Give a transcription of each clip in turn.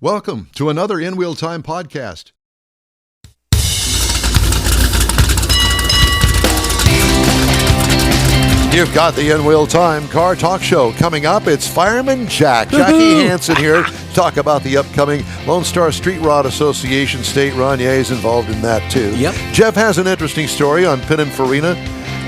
Welcome to another InWheelTime podcast. You've got the InWheelTime Car Talk Show coming up. It's Fireman Jack Jackie Hanson here to talk about the upcoming Lone Star Street Rod Association State Run. Yeah, he's involved in that too. Yep. Jeff has an interesting story on Pininfarina.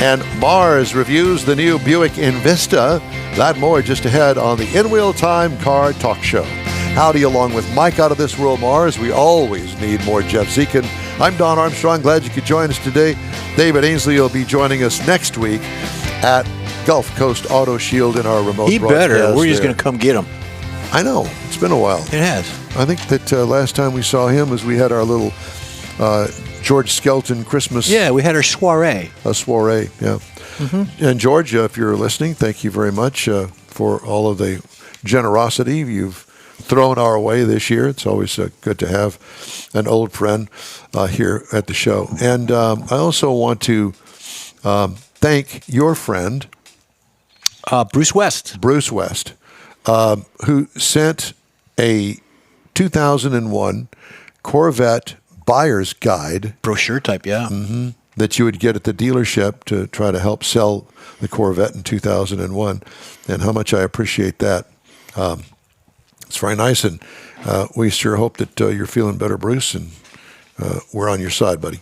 And Mars reviews the new Buick Envista. That more just ahead on the InWheelTime Car Talk Show. Howdy, along with Mike out of this world, Mars. We always need more Jeff Zekin. I'm Don Armstrong. Glad you could join us today. David Ainsley will be joining us next week at Gulf Coast Auto Shield in our remote broadcast. He better. We're just going to come get him. I know. It's been a while. It has. I think that last time we saw him was we had our little George Skelton Christmas. Yeah, we had our soiree. A soiree, yeah. Mm-hmm. And George, if you're listening, thank you very much for all of the generosity you've thrown our way this year. It's always good to have an old friend here at the show. And I also want to thank your friend, Bruce West. Bruce West, who sent a 2001 Corvette buyer's guide. Brochure type, yeah. Mm-hmm, that you would get at the dealership to try to help sell the Corvette in 2001. And how much I appreciate that. It's very nice, and we sure hope that you're feeling better, Bruce, and we're on your side, buddy.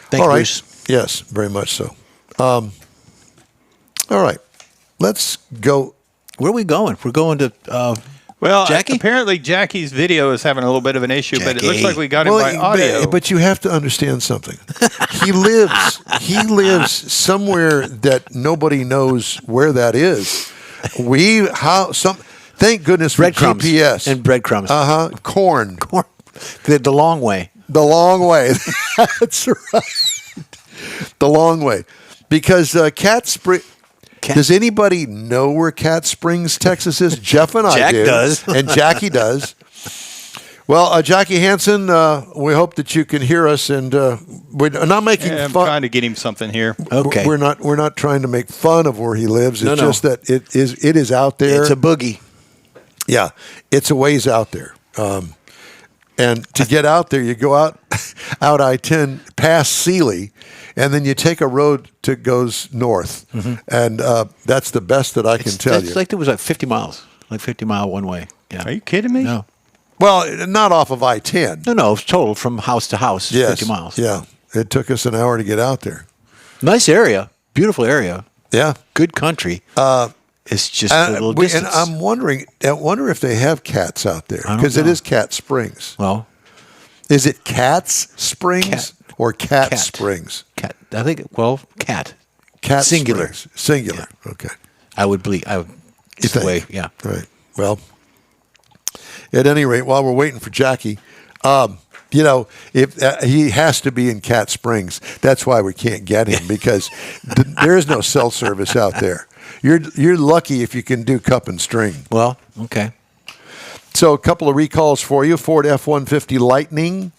Thank you, Bruce. Yes, very much so. All right, let's go. Where are we going? We're going to Jackie? Apparently Jackie's video is having a little bit of an issue, but it looks like we got him by audio. But you have to understand something. He lives somewhere that nobody knows where that is. Thank goodness for GPS. And breadcrumbs. Corn. The long way. The long way. That's right. The long way. Because does anybody know where Cat Springs, Texas is? Jeff and I Jack do. does. And Jackie does. Well, Jackie Hanson, we hope that you can hear us, and we're not making fun. I'm trying to get him something here. Okay. We're not trying to make fun of where he lives. It's just that it is out there. It's a boogie. Yeah, it's a ways out there. And to get out there, you go out I-10 past Sealy, and then you take a road that goes north. Mm-hmm. And that's the best that I can tell you. It's like it was like 50 miles, like 50 mile one way. Yeah. Are you kidding me? No. Well, not off of I-10. No, it's total from house to house, yes. 50 miles. Yeah, it took us an hour to get out there. Nice area. Beautiful area. Yeah. Good country. It's just a little distance. And I wonder if they have cats out there, because it is Cat Springs. Well, is it Cat's Springs or Cat Springs? Cat. I think. Well, cat. Cat singular. Springs. Singular. Yeah. Okay. I would believe. It's the way. Yeah. Right. Well, at any rate, while we're waiting for Jackie, if he has to be in Cat Springs, that's why we can't get him, because there is no cell service out there. You're lucky if you can do cup and string. Well, okay. So a couple of recalls for you. Ford F-150 Lightning,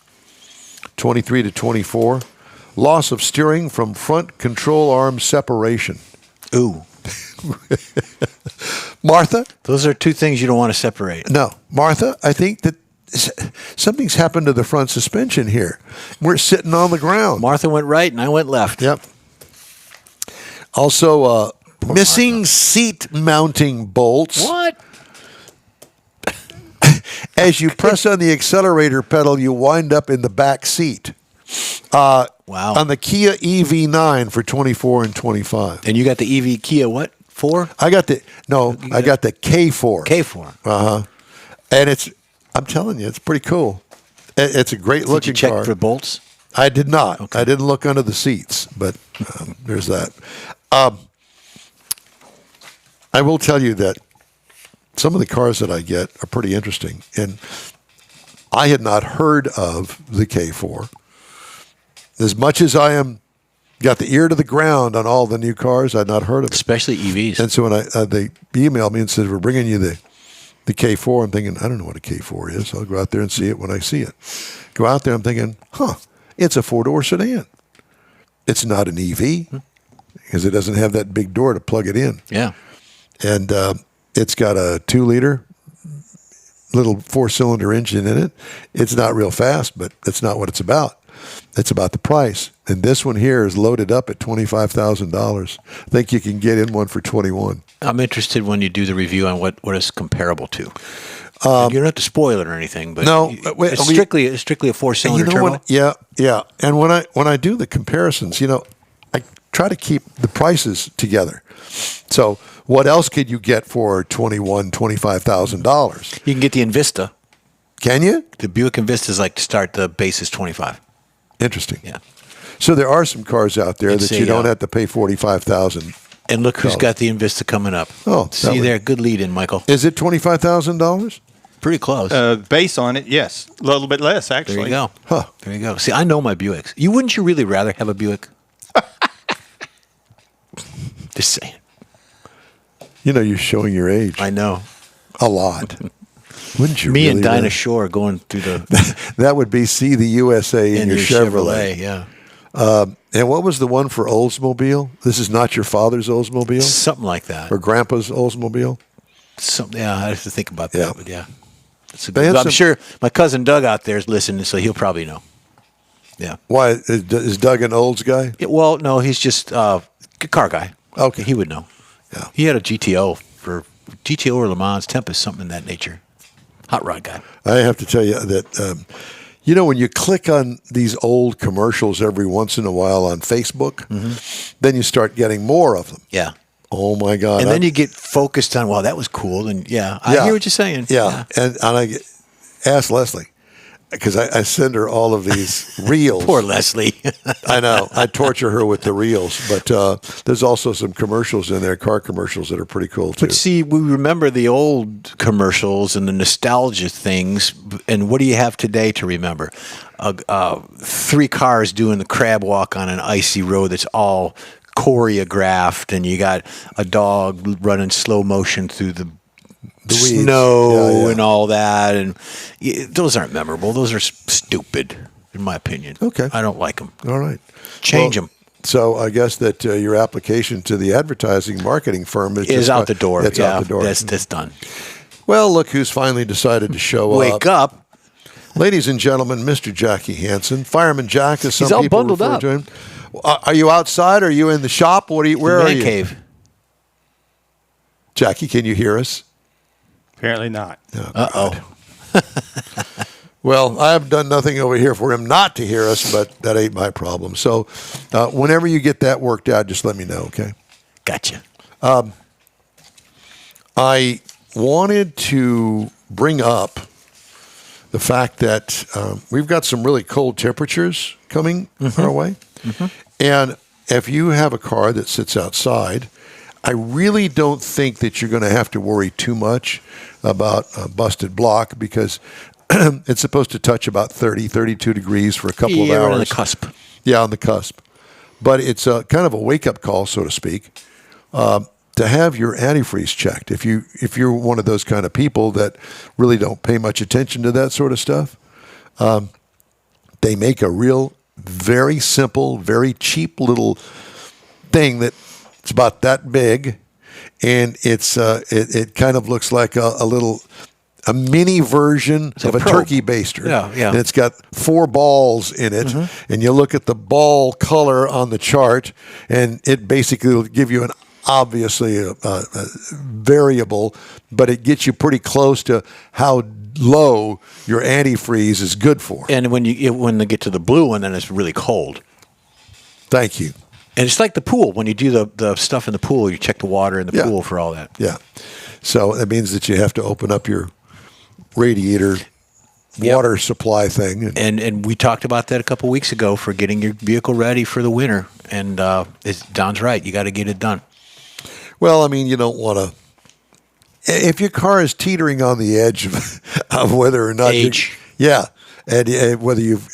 23 to 24. Loss of steering from front control arm separation. Ooh. Martha? Those are two things you don't want to separate. No. Martha, I think that something's happened to the front suspension here. We're sitting on the ground. Martha went right and I went left. Yep. Also, missing seat mounting bolts. What? As you press on the accelerator pedal, you wind up in the back seat. Wow. On the Kia EV9 for 24 and 25. And you got the EV Kia what? 4? I got the K4. K4. Uh-huh. And I'm telling you, it's pretty cool. It's a great looking car. Did you check for bolts? I did not. Okay. I didn't look under the seats, but there's that. I will tell you that some of the cars that I get are pretty interesting. And I had not heard of the K4. As much as I got the ear to the ground on all the new cars, I'd not heard of it. Especially EVs. And so when they emailed me and said, we're bringing you the K4, I'm thinking, I don't know what a K4 is. I'll go out there and see it when I see it. Go out there, I'm thinking, it's a four-door sedan. It's not an EV because it doesn't have that big door to plug it in. Yeah. And it's got a 2-liter little 4-cylinder engine in it. It's not real fast, but that's not what it's about. It's about the price. And this one here is loaded up at $25,000. I think you can get in one for $21,000. I'm interested when you do the review on what it's comparable to. You don't have to spoil it or anything, but no, it's strictly a 4-cylinder turbo. Yeah. And when I do the comparisons, I try to keep the prices together. So what else could you get for $25,000? You can get the Envista. Can you? The Buick Envista is like to start the base is $25,000. Interesting. Yeah. So there are some cars out there that you don't have to pay $45,000. And look who's got the Envista coming up. Oh, see there, good lead in, Michael. Is it $25,000? Pretty close. Base on it, yes, a little bit less actually. There you go. Huh. There you go. See, I know my Buicks. Wouldn't you really rather have a Buick? Just saying. You're showing your age. I know. A lot. Wouldn't you? Me really and Dinah Shore going through the. That would be see the USA in your Chevrolet. Yeah. And what was the one for Oldsmobile? This is not your father's Oldsmobile? Something like that. Or grandpa's Oldsmobile? Yeah, I have to think about that. Yeah. But yeah. I'm sure my cousin Doug out there is listening, so he'll probably know. Yeah. Why? Is Doug an Olds guy? Yeah, well, no, he's just a car guy. Okay. He would know. Yeah. He had a GTO or Le Mans Tempest, something in that nature. Hot rod guy. I have to tell you that, when you click on these old commercials every once in a while on Facebook, then you start getting more of them. Yeah. Oh, my God. And then you get focused on, wow, that was cool. And I hear what you're saying. Yeah. And I asked Leslie, because I send her all of these reels. Poor Leslie. I know. I torture her with the reels. But there's also some commercials in there, car commercials, that are pretty cool, too. But see, we remember the old commercials and the nostalgia things. And what do you have today to remember? 3 cars doing the crab walk on an icy road that's all choreographed, and you got a dog running slow motion through the snow and all that, and those aren't memorable. Those are stupid, in my opinion. Okay, I don't like them. All right, change them. So I guess that your application to the advertising marketing firm is out the door. It's out the door. That's done. Well, look who's finally decided to show up. Wake up, ladies and gentlemen, Mr. Jackie Hanson, Fireman Jack, as some He's all people bundled refer up. to him. Are you outside? Or are you in the shop? Where are you? Cave. Jackie, can you hear us? Apparently not. Uh-oh. Well, I have done nothing over here for him not to hear us, but that ain't my problem. So whenever you get that worked out, just let me know, okay? Gotcha. I wanted to bring up the fact that we've got some really cold temperatures coming our way. And if you have a car that sits outside, I really don't think that you're going to have to worry too much about a busted block, because it's supposed to touch about 30, 32 degrees for a couple of hours. On the cusp. Yeah, on the cusp. But it's a kind of a wake-up call, so to speak, to have your antifreeze checked. If you're one of those kind of people that really don't pay much attention to that sort of stuff, they make a real, very simple, very cheap little thing that it's about that big, and it kind of looks like a mini version of a turkey baster. Yeah. And it's got 4 balls in it, and you look at the ball color on the chart, and it basically will give you an obviously a variable, but it gets you pretty close to how low your antifreeze is good for. And when they get to the blue one, then it's really cold. Thank you. And it's like the pool. When you do the stuff in the pool, you check the water in the pool for all that. Yeah. So that means that you have to open up your radiator water supply thing. And we talked about that a couple weeks ago for getting your vehicle ready for the winter. And Don's right. You got to get it done. Well, I mean, you don't want to. If your car is teetering on the edge of whether or not age. And whether you've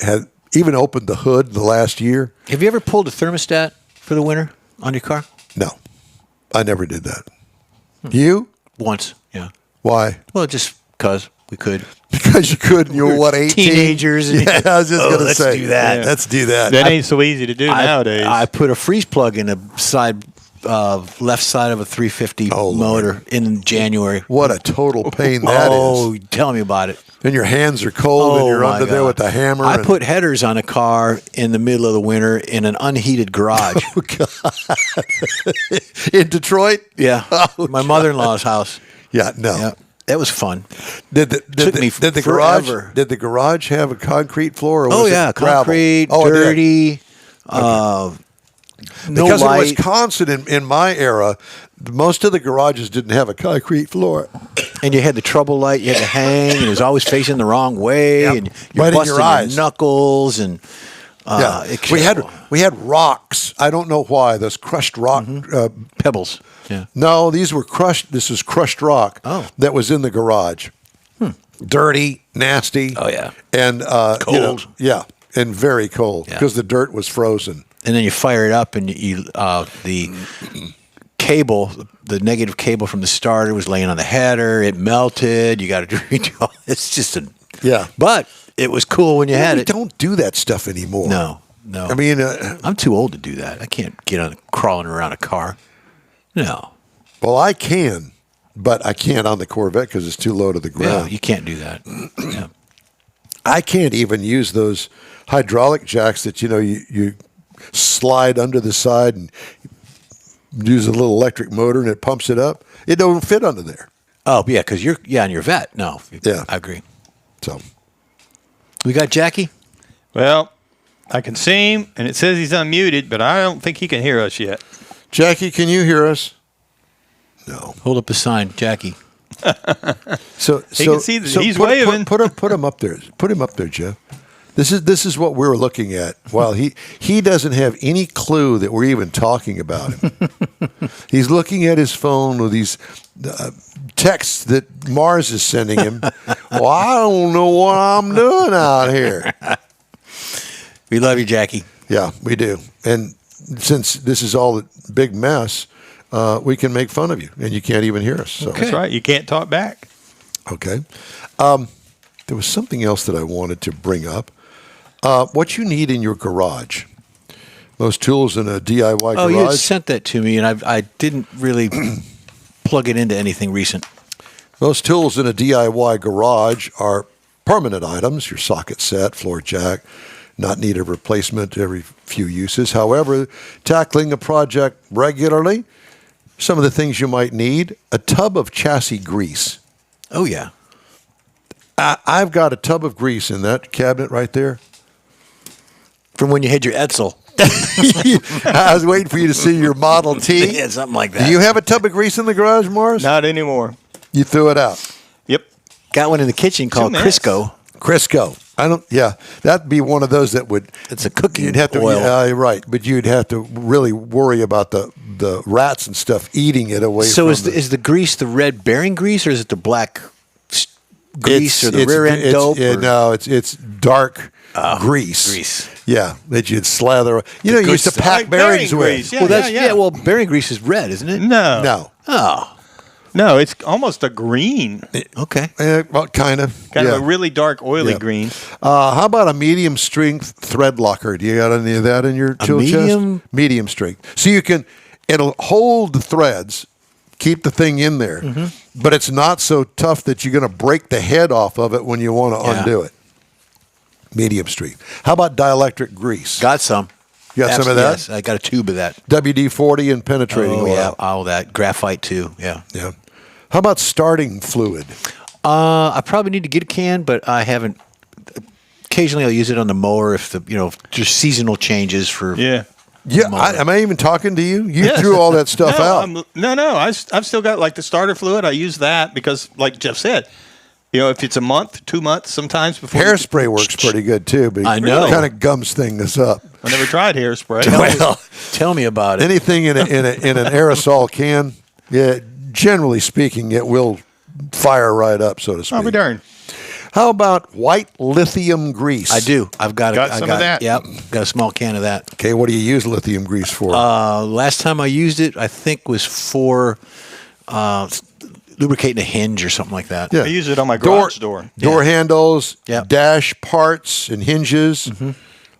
even opened the hood the last year. Have you ever pulled a thermostat for the winter on your car? No, I never did that. You? Once, yeah. Why? Well, just because we could. Because you could, and you were what, 18? Teenagers. Yeah, I was just going to say. Let's do that. Yeah. Let's do that. That ain't so easy to do nowadays. I put a freeze plug in the side left side of a 350 motor in January. What a total pain that is. Oh, tell me about it. And your hands are cold and you're under there with the hammer. I put headers on a car in the middle of the winter in an unheated garage. Oh, God. In Detroit? Yeah. Oh, my mother-in-law's house. Yeah, no. Yeah. That was fun. Did the garage have a concrete floor? Or was it concrete, dirty. No because light. in Wisconsin, in my era, most of the garages didn't have a concrete floor. And you had the trouble light. You had to hang, and it was always facing the wrong way. Yep. And you're Right busting in your eyes. knuckles. And we had rocks. I don't know why. Those crushed rock pebbles. Yeah. No, these were crushed. This was crushed rock that was in the garage. Dirty, nasty. Oh, yeah. And cold. And very cold because the dirt was frozen. And then you fire it up, and the cable, the negative cable from the starter was laying on the header. It melted. You got to redo all. It's just But it was cool when you had it. Don't do that stuff anymore. No. I mean, I'm too old to do that. I can't get on crawling around a car. No. Well, I can, but I can't on the Corvette because it's too low to the ground. Yeah, you can't do that. Yeah. I can't even use those hydraulic jacks that you slide under the side and use a little electric motor and it pumps it up. It don't fit under there. Oh yeah, because you're on your vet. No, yeah, I agree. So we got Jackie. Well, I can see him, and it says he's unmuted, but I don't think he can hear us yet. Jackie, can you hear us? No. Hold up a sign, Jackie. So he can see that he's waving. Put him up there. Put him up there, Jeff. This is what we're looking at. While he doesn't have any clue that we're even talking about him. He's looking at his phone with these texts that Mars is sending him. Well, I don't know what I'm doing out here. We love you, Jackie. Yeah, we do. And since this is all a big mess, we can make fun of you, and you can't even hear us. So. Okay. That's right. You can't talk back. Okay. There was something else that I wanted to bring up. What you need in your garage. Those tools in a DIY garage. Oh, you had sent that to me, and I didn't really plug it into anything recent. Those tools in a DIY garage are permanent items, your socket set, floor jack, not need a replacement every few uses. However, tackling a project regularly, some of the things you might need, a tub of chassis grease. Oh, yeah. I've got a tub of grease in that cabinet right there. From when you had your Edsel. I was waiting for you to see your Model T. Yeah, something like that. Do you have a tub of grease in the garage, Morris? Not anymore. You threw it out. Yep. Got one in the kitchen called Crisco. Crisco. That'd be one of those that would. It's a cooking You'd have to, oil. right, but you'd have to really worry about the rats and stuff eating it away. So is the grease the red bearing grease, or is it the black grease, or the rear end dope? No, it's dark grease. Yeah, that you'd slather. You used to pack bearings with. Yeah, well, bearing grease is red, isn't it? No. Oh. No, it's almost a green. Okay. Well, kind of. Kind of a really dark, oily green. How about a medium strength thread locker? Do you got any of that in your tool chest? Medium strength. So it'll hold the threads, keep the thing in there, but it's not so tough that you're going to break the head off of it when you want to undo it. Medium strength. How about dielectric grease? Got some. You got some of that? Yes, I got a tube of that. WD-40 and penetrating oil. Yeah, all that. Graphite, too. Yeah. Yeah. How about starting fluid? I probably need to get a can, but I haven't. Occasionally, I'll use it on the mower if just seasonal changes for. Yeah. Yeah. Am I even talking to you? You threw all that stuff out. No. I've still got like the starter fluid. I use that because, like Jeff said, if it's a month, 2 months, sometimes before. Hairspray works pretty good too, but I know. It kind of gums things up. I never tried hairspray. Tell me about it. Anything in an aerosol can, generally speaking, it will fire right up, so to speak. I'll be darned. How about white lithium grease? I do. I've got some of that. Yep, got a small can of that. Okay, what do you use lithium grease for? Last time I used it, I think was for lubricating a hinge or something like that. Yeah. I use it on my garage door. Door handles, dash parts and hinges,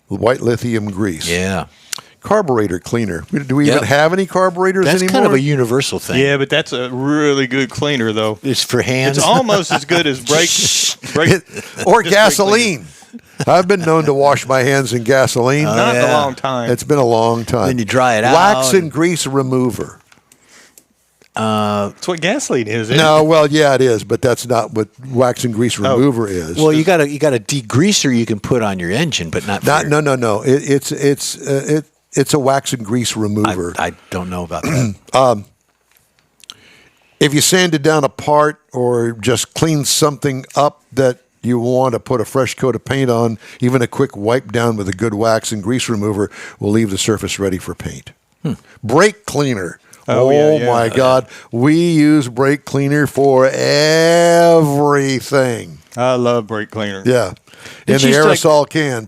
white lithium grease. Yeah. carburetor cleaner. Do we Yep. even have any carburetors That's anymore? kind of a universal thing. Yeah, but that's a really good cleaner, though. It's for hands. It's almost as good as brake or just brake gasoline. I've been known to wash my hands in gasoline. Not in a yeah. long time. It's been a long time. Then you dry it Wax out. and grease remover. That's what gasoline is. Isn't No, well, yeah, it is, but that's not what wax and grease remover is. Well, you got a degreaser you can put on your engine, but not. For No. It's a wax and grease remover. I don't know about that. If you sanded down a part or just clean something up that you want to put a fresh coat of paint on, even a quick wipe down with a good wax and grease remover will leave the surface ready for paint. Brake cleaner. Oh, yeah. My God. We use brake cleaner for everything. I love brake cleaner. Yeah. In It's the just aerosol can.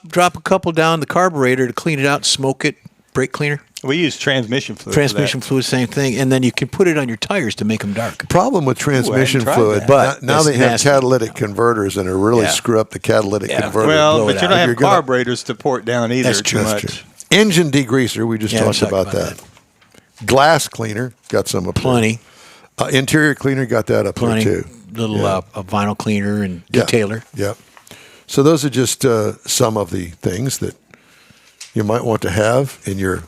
Drop a couple down the carburetor to clean it out, smoke it. Brake cleaner, We use transmission fluid. transmission fluid, same thing, and then you can put it on your tires to make them dark. Problem with transmission tried fluid, that. but now It's they have nasty. catalytic converters and it really Yeah. screw up the catalytic Yeah. converter. Well, blow but it you out. don't have You're gonna- carburetors to pour it down either That's too true. much. Engine degreaser, we just Yeah, talked we talked about about that. Glass cleaner, got some up there. Plenty, Interior cleaner, got that up plenty. there too. Little Yeah. a vinyl cleaner and Yeah. detailer. Yep. So those are just some of the things that you might want to have in your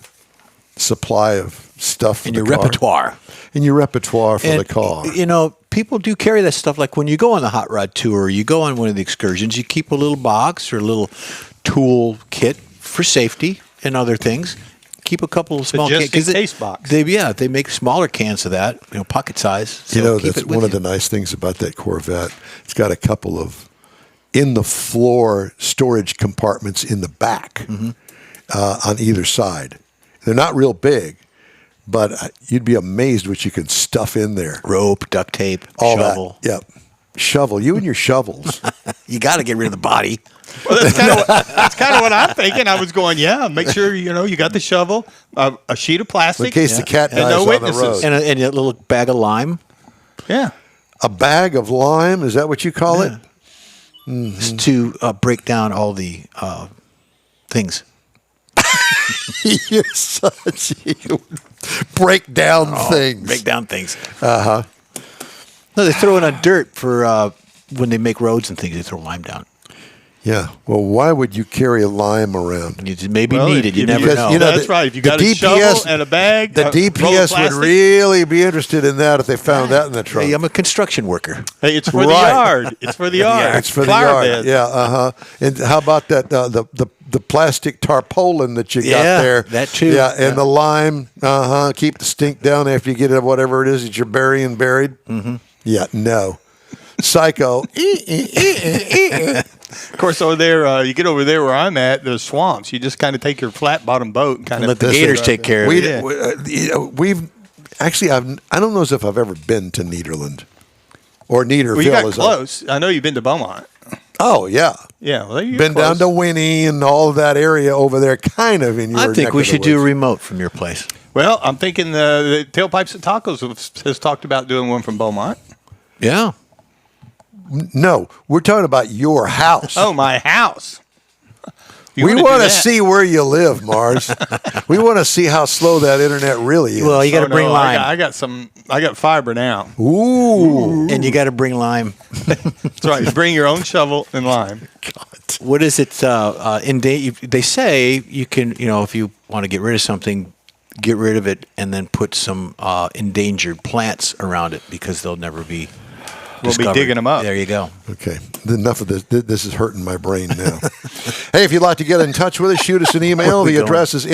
supply of stuff for In the your car. repertoire. In your repertoire for And, the car. You know, people do carry that stuff. Like when you go on the hot rod tour, you go on one of the excursions, you keep a little box or a little tool kit for safety and other things. Keep a couple of small just cans. in case box. They make smaller cans of that, pocket size. So You know, keep that's it with one of you. the nice things about that Corvette. It's got a couple of in-the-floor storage compartments in the back on either side. They're not real big, but you'd be amazed what you can stuff in there. rope, duct tape, All shovel. that. Yep. Shovel. You and your shovels. You got to get rid of the body. Well, that's kind of what I'm thinking. I was going, make sure you got the shovel, a sheet of plastic, In case the cat and dies no on the witnesses. road. And a little bag of lime. Yeah. A bag of lime, is that what you call it? To break down all the things. You're such you break down things. Break down things. No, they throw it on dirt for when they make roads and things. They throw lime down. Yeah. Well, why would you carry a lime around? It may be Well, needed. You if- never Because, know. you know, That's right. If you the got a shovel and a bag, the a roll of DPS would plastic. really be interested in that if they found that in the trunk. Hey, I'm a construction worker. Hey, it's for Right. the yard. It's for the yard. It's for the Flower yard. bed. Yeah. And how about that? The plastic tarpaulin that you got Yeah, there. that too. Yeah. And Yeah. the lime. Keep the stink down after you get it, whatever it is that you're burying buried. Mm-hmm. Yeah. No. Psycho. Of course, over there, you get over there where I'm at, there's swamps. You just kind of take your flat bottom boat and kind of Let the This gators is- take care of it. We've actually. I don't know as if I've ever been to Nederland or Nederville. Well, you got as close. I know you've been to Beaumont. Oh yeah. Yeah, well, you're Been down close. to Winnie and all of that area over there, kind of in your. I neck think of we the should do a woods. remote from your place. Well, I'm thinking the Tailpipes and Tacos has talked about doing one from Beaumont. Yeah. No, we're talking about your house. Oh, my house. You we wanna do want to that? see where you live, Mars. We want to see how slow that internet really is. Well, you got to Oh, no, bring lime, I got fiber now. Ooh. and you got to bring lime. That's right. You bring your own shovel and lime. What is it? They say you can, if you want to get rid of something, get rid of it, and then put some endangered plants around it because they'll never be. We'll be discovered. digging 'em up. There you go. Okay, enough of this. This is hurting my brain now. Hey, if you'd like to get in touch with us, shoot us an email. Where are we The going? address is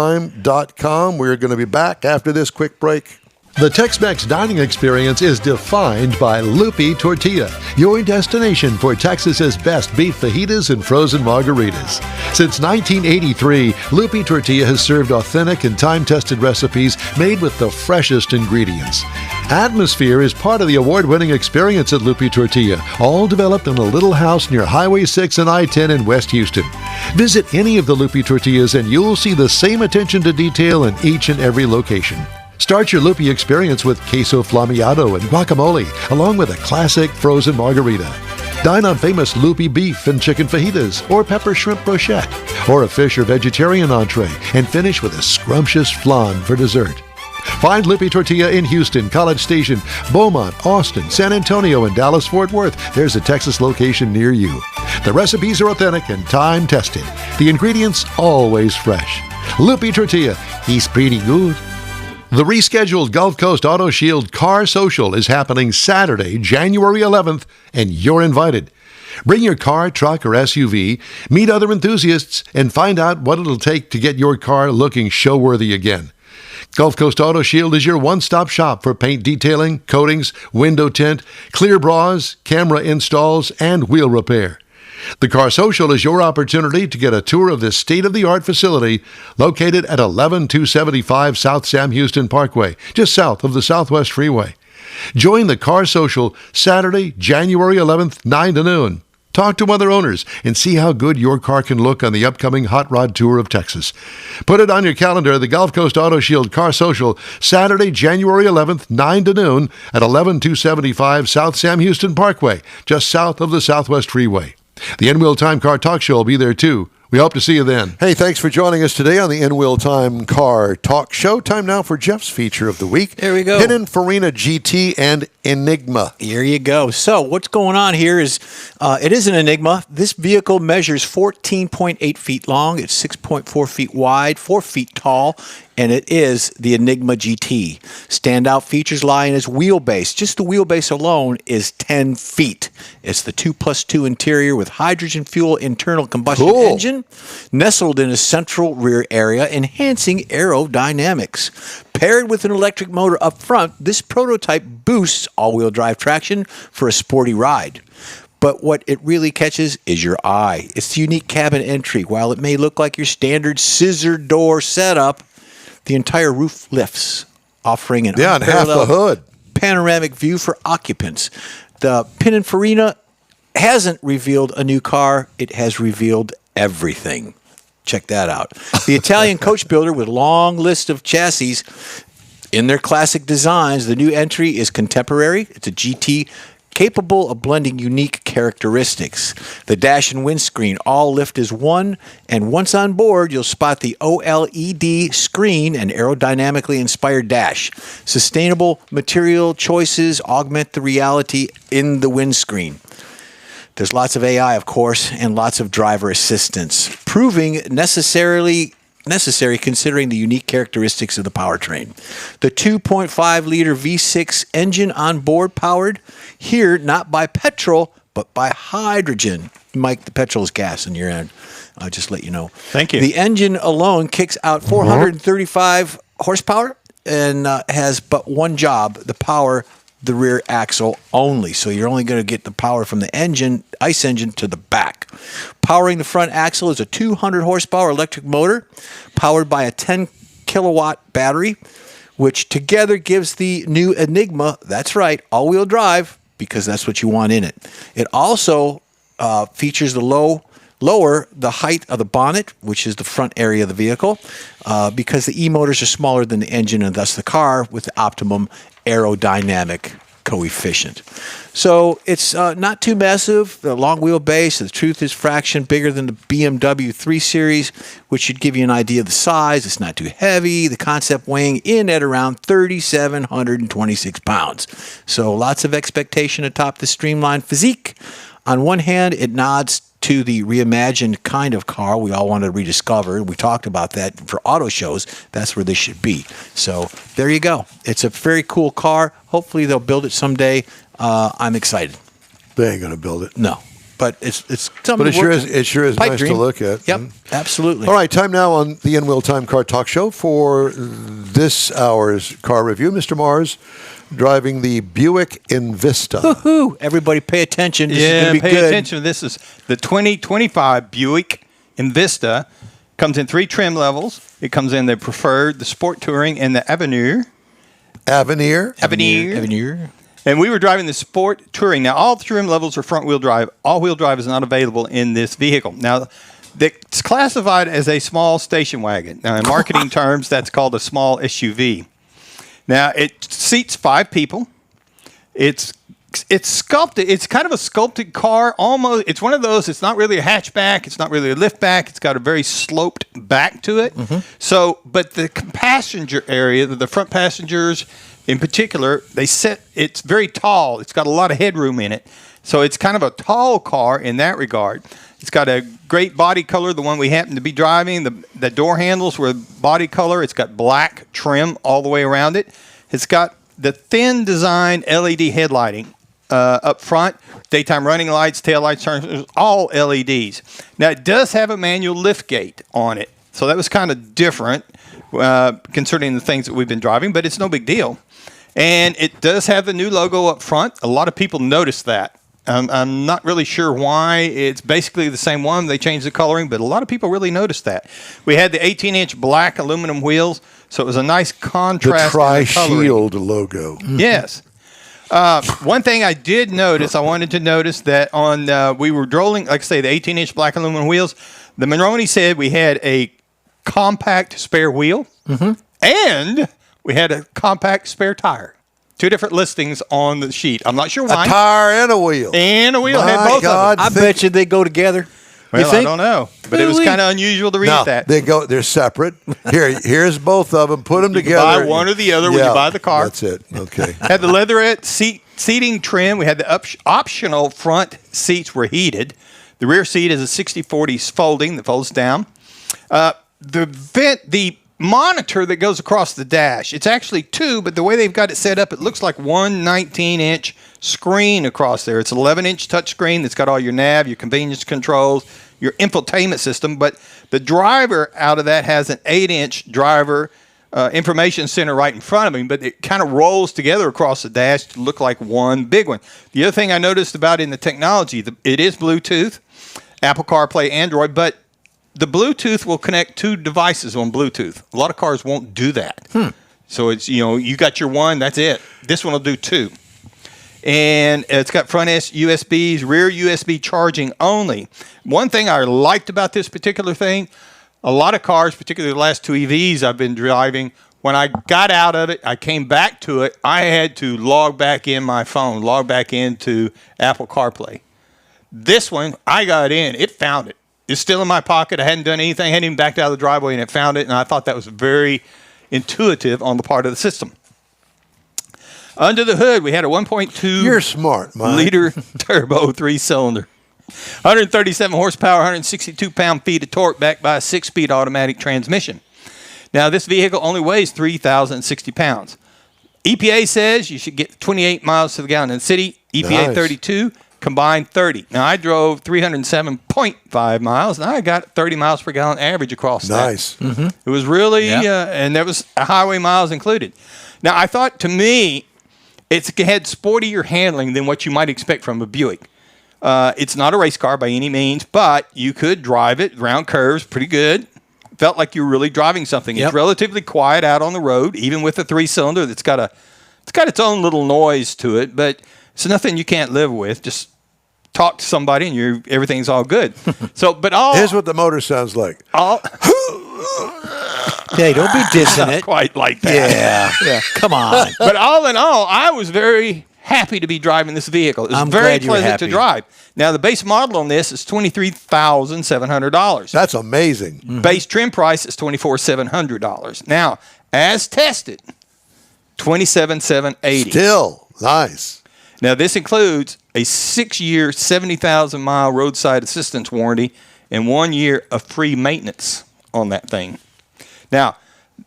info@InWheelTime.com. We're going to be back after this quick break. The Tex-Mex dining experience is defined by Lupi Tortilla, your destination for Texas's best beef fajitas and frozen margaritas. Since 1983, Lupi Tortilla has served authentic and time-tested recipes made with the freshest ingredients. Atmosphere is part of the award-winning experience at Lupi Tortilla, all developed in a little house near Highway 6 and I-10 in West Houston. Visit any of the Lupi Tortillas and you'll see the same attention to detail in each and every location. Start your Lupi experience with queso flammeado and guacamole, along with a classic frozen margarita. Dine on famous loopy beef and chicken fajitas, or pepper shrimp brochette, or a fish or vegetarian entree, and finish with a scrumptious flan for dessert. Find Loopy Tortilla in Houston, College Station, Beaumont, Austin, San Antonio, and Dallas-Fort Worth. There's a Texas location near you. The recipes are authentic and time-tested. The ingredients always fresh. Loopy Tortilla, he's pretty good. The rescheduled Gulf Coast Auto Shield Car Social is happening Saturday, January 11th, and you're invited. Bring your car, truck, or SUV, meet other enthusiasts, and find out what it'll take to get your car looking show-worthy again. Gulf Coast Auto Shield is your one-stop shop for paint detailing, coatings, window tint, clear bras, camera installs, and wheel repair. The Car Social is your opportunity to get a tour of this state-of-the-art facility located at 11275 South Sam Houston Parkway, just south of the Southwest Freeway. Join the Car Social Saturday, January 11th, 9 to noon. Talk to other owners and see how good your car can look on the upcoming Hot Rod Tour of Texas. Put it on your calendar, the Gulf Coast Auto Shield Car Social, Saturday, January 11th, 9 to noon at 11275 South Sam Houston Parkway, just south of the Southwest Freeway. The InWheelTime Car Talk Show will be there too. We hope to see you then. Hey, thanks for joining us today on the InWheelTime Car Talk Show. Time now for Jeff's feature of the week. There we go. Pininfarina GT and Enigma. Here you go. So what's going on here is it is an Enigma. This vehicle measures 14.8 feet long. It's 6.4 feet wide, 4 feet tall, and it is the Enigma GT. Standout features lie in its wheelbase. Just the wheelbase alone is 10 feet. It's the 2+2 interior with hydrogen fuel internal combustion engine, nestled in a central rear area, enhancing aerodynamics. Paired with an electric motor up front, this prototype boosts all-wheel drive traction for a sporty ride. But what it really catches is your eye. It's the unique cabin entry. While it may look like your standard scissor door setup, the entire roof lifts, offering an and half the hood. Panoramic view for occupants. The Pininfarina hasn't revealed a new car. It has revealed everything. Check that out. The Italian coach builder with long list of chassis in their classic designs. The new entry is contemporary. It's a GT capable of blending unique characteristics. The dash and windscreen all lift as one, and once on board, you'll spot the OLED screen and aerodynamically inspired dash. Sustainable material choices augment the reality in the windscreen. There's lots of AI, of course, and lots of driver assistance, proving necessary considering the unique characteristics of the powertrain. The 2.5-liter V6 engine on board powered here not by petrol, but by hydrogen. Mike, the petrol is gas in your end. I'll just let you know. Thank you. The engine alone kicks out 435 horsepower and has but one job, the power the rear axle only. So you're only going to get the power from the engine, ICE engine, to the back. Powering the front axle is a 200 horsepower electric motor powered by a 10 kilowatt battery, which together gives the new Enigma, that's right, all-wheel drive, because that's what you want in it. It also features the lower the height of the bonnet, which is the front area of the vehicle, because the e-motors are smaller than the engine and thus the car with the optimum aerodynamic coefficient. So it's not too massive. The long wheelbase, the truth is fraction bigger than the BMW 3 Series, which should give you an idea of the size. It's not too heavy. The concept weighing in at around 3,726 pounds. So lots of expectation atop the streamlined physique. On one hand, it nods to the reimagined kind of car we all want to rediscover. We talked about that for auto shows. That's where this should be. So there you go. It's a very cool car. Hopefully they'll build it someday. I'm excited. They ain't going to build it. No, but it's something. But it sure is Pipe nice dream. to look at. Yep, absolutely. All right, time now on the InWheelTime Car Talk Show for this hour's car review. Mr. Mars driving the Buick Envista. Woohoo! Everybody pay attention. This is Yeah, gonna be pay good. attention. This is the 2025 Buick Envista. Comes in 3 trim levels. It comes in the Preferred, the Sport Touring, and the Avenir. Avenir. Avenir. And we were driving the Sport Touring. Now, all the trim levels are front-wheel drive. All-wheel drive is not available in this vehicle. Now, it's classified as a small station wagon. Now, in marketing terms, that's called a small SUV. Now, it seats 5 people. It's It's sculpted. It's kind of a sculpted car. Almost. It's one of those. It's not really a hatchback. It's not really a liftback. It's got a very sloped back to it. So, but the passenger area, the front passengers in particular, it's very tall. It's got a lot of headroom in it. So it's kind of a tall car in that regard. It's got a great body color, the one we happen to be driving. The door handles were body color. It's got black trim all the way around it. It's got the thin design LED headlighting up front, daytime running lights, tail lights, turn, all LEDs. Now, it does have a manual lift gate on it. So that was kind of different concerning the things that we've been driving, but it's no big deal. And it does have the new logo up front. A lot of people noticed that. I'm not really sure why. It's basically the same one. They changed the coloring, but a lot of people really noticed that. We had the 18-inch black aluminum wheels, so it was a nice contrast. The Tri-Shield logo. Yes. One thing I did notice, I wanted to notice that on we were rolling, like I say, the 18-inch black aluminum wheels. The Monroney said we had a compact spare wheel, and we had a compact spare tire. Two different listings on the sheet. I'm not sure why. A tire and a wheel. And a wheel. My Had both God, of them. I bet you they go together. Well, you think? I don't know. But it was kind of unusual to read No, that. they're separate. Here's both of them. Put them You together. buy one or the other when you buy the car. That's it. Okay. Had the leatherette seating trim. We had the optional front seats were heated. The rear seat is a 60/40 folding that folds down. The monitor that goes across the dash, it's actually two, but the way they've got it set up, it looks like one 19-inch screen across there. It's an 11-inch touch screen that's got all your nav, your convenience controls, your infotainment system, but the driver out of that has an 8-inch driver information center right in front of him, but it kind of rolls together across the dash to look like one big one. The other thing I noticed about in the technology, it is Bluetooth, Apple CarPlay, Android, but the Bluetooth will connect two devices on Bluetooth. A lot of cars won't do that. So it's, you got your one, that's it. This one will do two. And it's got front USBs, rear USB charging only. One thing I liked about this particular thing, a lot of cars, particularly the last two EVs I've been driving, when I got out of it, I came back to it, I had to log back in my phone, log back into Apple CarPlay. This one, I got in, it found it. It's still in my pocket. I hadn't done anything. I hadn't even backed out of the driveway, and it found it. And I thought that was very intuitive on the part of the system. Under the hood, we had a 1.2 You're smart, Mike. liter turbo 3-cylinder. 137 horsepower, 162 pound-feet of torque, backed by a 6-speed automatic transmission. Now, this vehicle only weighs 3,060 pounds. EPA says you should get 28 miles to the gallon in the city. EPA Nice. 32. Combined 30. Now, I drove 307.5 miles, and I got 30 miles per gallon average across that. Nice. It was really, and there was highway miles included. Now, I thought, to me, it had sportier handling than what you might expect from a Buick. It's not a race car by any means, but you could drive it around curves pretty good. Felt like you were really driving something. Yep. It's relatively quiet out on the road, even with a 3-cylinder that's got its own little noise to it, but it's nothing you can't live with. Just talk to somebody and everything's all good. So, but Here's what the motor sounds like. Hey, don't be dissing it. Quite like that. Yeah. Come on. But all in all, I was very happy to be driving this vehicle. It was I'm very glad you were pleasant to happy. drive. Now, the base model on this is $23,700. That's amazing. Base trim price is $24,700. Now, as tested, $27,780. Still nice. Now, this includes a 6-year, 70,000-mile roadside assistance warranty and 1 year of free maintenance on that thing. Now,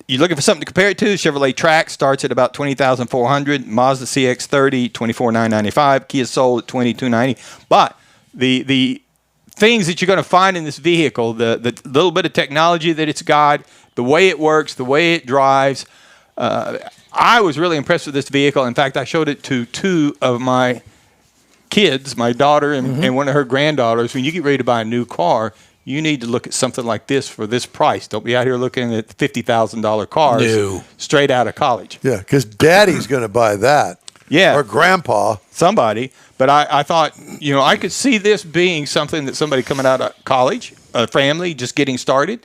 you're looking for something to compare it to. Chevrolet Trax starts at about $20,400. Mazda CX-30, $24,995. Kia Soul at $22,990. But the things that you're going to find in this vehicle, the little bit of technology that it's got, the way it works, the way it drives, I was really impressed with this vehicle. In fact, I showed it to two of my kids, my daughter and one of her granddaughters. When you get ready to buy a new car, you need to look at something like this for this price. Don't be out here looking at $50,000 cars No. straight out of college. Yeah, because Daddy's going to buy that. Yeah. Or Grandpa. Somebody. But I thought, I could see this being something that somebody coming out of college, a family just getting started,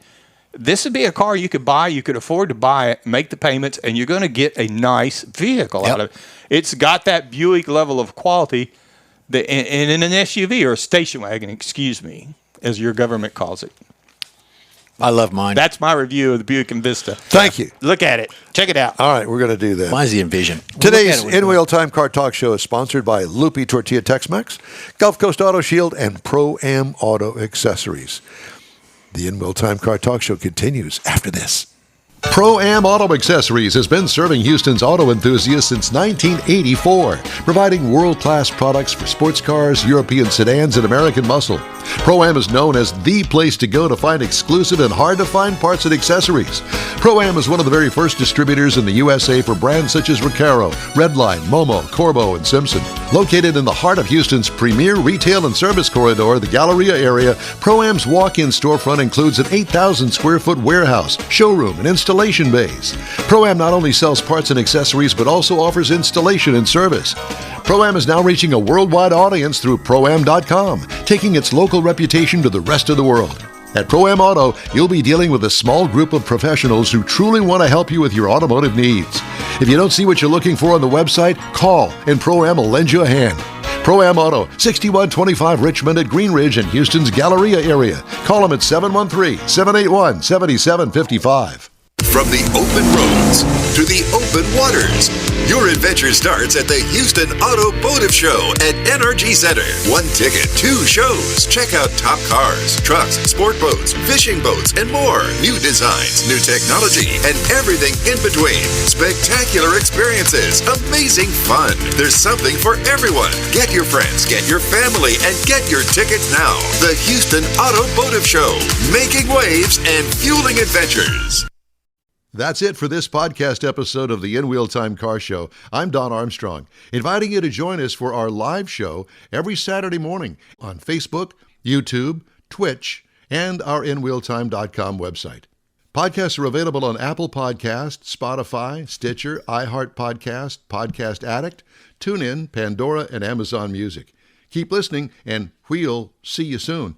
this would be a car you could buy. You could afford to buy it, make the payments, and you're going to get a nice vehicle out of it. It's got that Buick level of quality that in an SUV or a station wagon, excuse me, as your government calls it. I love mine. That's my review of the Buick Envista. Thank you. Look at it. Check it out. All right, we're going to do that. Mine's the Envision. Today's In-Wheel-Time Car Talk Show is sponsored by Loopy Tortilla Tex-Mex, Gulf Coast Auto Shield, and Pro-Am Auto Accessories. The In-Wheel-Time Car Talk Show continues after this. Pro-Am Auto Accessories has been serving Houston's auto enthusiasts since 1984, providing world-class products for sports cars, European sedans, and American muscle. Pro-Am is known as the place to go to find exclusive and hard-to-find parts and accessories. Pro-Am is one of the very first distributors in the USA for brands such as Recaro, Redline, Momo, Corbo, and Simpson. Located in the heart of Houston's premier retail and service corridor, the Galleria area, Pro-Am's walk-in storefront includes an 8,000-square-foot warehouse, showroom, and installation bays. Pro-Am not only sells parts and accessories, but also offers installation and service. Pro-Am is now reaching a worldwide audience through Pro-Am.com, taking its local reputation to the rest of the world. At Pro-Am Auto, you'll be dealing with a small group of professionals who truly want to help you with your automotive needs. If you don't see what you're looking for on the website, call and Pro-Am will lend you a hand. Pro-Am Auto, 6125 Richmond at Green Ridge in Houston's Galleria area. Call them at 713-781-7755. From the open roads to the open waters, your adventure starts at the Houston Automotive Show at NRG Center. One ticket, two shows. Check out top cars, trucks, sport boats, fishing boats, and more. New designs, new technology, and everything in between. Spectacular experiences, amazing fun. There's something for everyone. Get your friends, get your family, and get your tickets now. The Houston Automotive Show, making waves and fueling adventures. That's it for this podcast episode of the In-Wheel-Time Car Show. I'm Don Armstrong, inviting you to join us for our live show every Saturday morning on Facebook, YouTube, Twitch, and our InWheelTime.com website. Podcasts are available on Apple Podcasts, Spotify, Stitcher, iHeart Podcast, Podcast Addict, TuneIn, Pandora, and Amazon Music. Keep listening, and we'll see you soon.